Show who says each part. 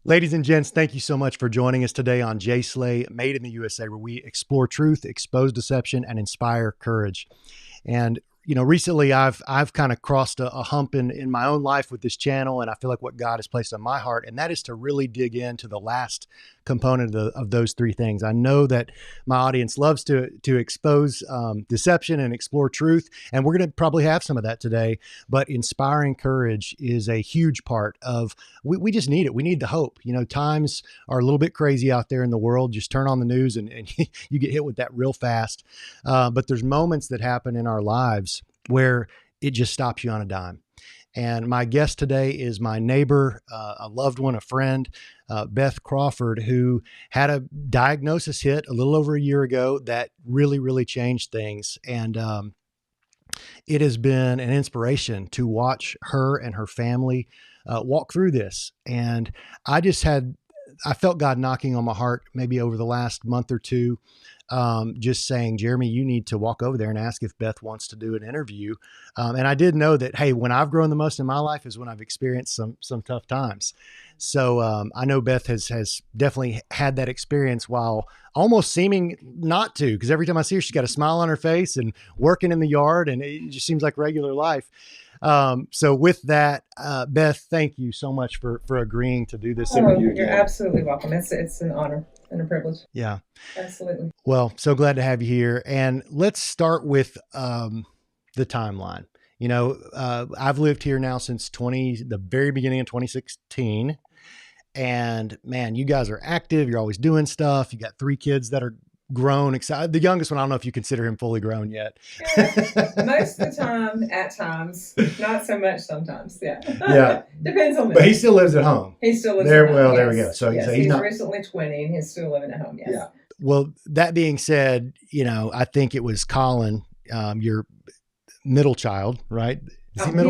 Speaker 1: Ladies and gents, thank you so much for joining us today on J Slay Made in the USA, where we explore truth, expose deception, and inspire courage. And recently I've kind of crossed a hump in my own life with this channel, and I feel like what God has placed on my heart, and that is to really dig into the last component of those three things. I know that my audience loves to expose deception and explore truth, and we're going to probably have some of that today. But inspiring courage is a huge part of. We just need it. We need the hope. Times are a little bit crazy out there in the world. Just turn on the news and you get hit with that real fast. But there's moments that happen in our lives where it just stops you on a dime. And my guest today is my neighbor, a loved one, a friend, Beth Crawford, who had a diagnosis hit a little over a year ago that really, really changed things. And it has been an inspiration to watch her and her family walk through this. And I felt God knocking on my heart maybe over the last month or two, just saying, Jeremy, you need to walk over there and ask if Beth wants to do an interview. And I did know that, hey, when I've grown the most in my life is when I've experienced some tough times. So I know Beth has definitely had that experience while almost seeming not to, because every time I see her, she's got a smile on her face and working in the yard, and it just seems like regular life. So with that, Beth, thank you so much for agreeing to do this interview.
Speaker 2: You're absolutely welcome. It's an honor and a privilege.
Speaker 1: Yeah.
Speaker 2: Absolutely.
Speaker 1: Well, so glad to have you here. And let's start with the timeline. I've lived here now since the very beginning of 2016. And man, you guys are active. You're always doing stuff. You got 3 kids that are grown, excited. The youngest one, I don't know if you consider him fully grown yet.
Speaker 2: Most of the time, at times, not so much sometimes. Yeah.
Speaker 1: Yeah.
Speaker 2: Depends on the
Speaker 1: But he still lives at home.
Speaker 2: He still lives
Speaker 1: there.
Speaker 2: at home.
Speaker 1: Well,
Speaker 2: yes.
Speaker 1: There we go. So,
Speaker 2: yes.
Speaker 1: so
Speaker 2: he's
Speaker 1: not
Speaker 2: recently 20 and he's still living at home. Yes.
Speaker 1: Yeah. Well, that being said, I think it was Colin, your middle child, right? Is he middle?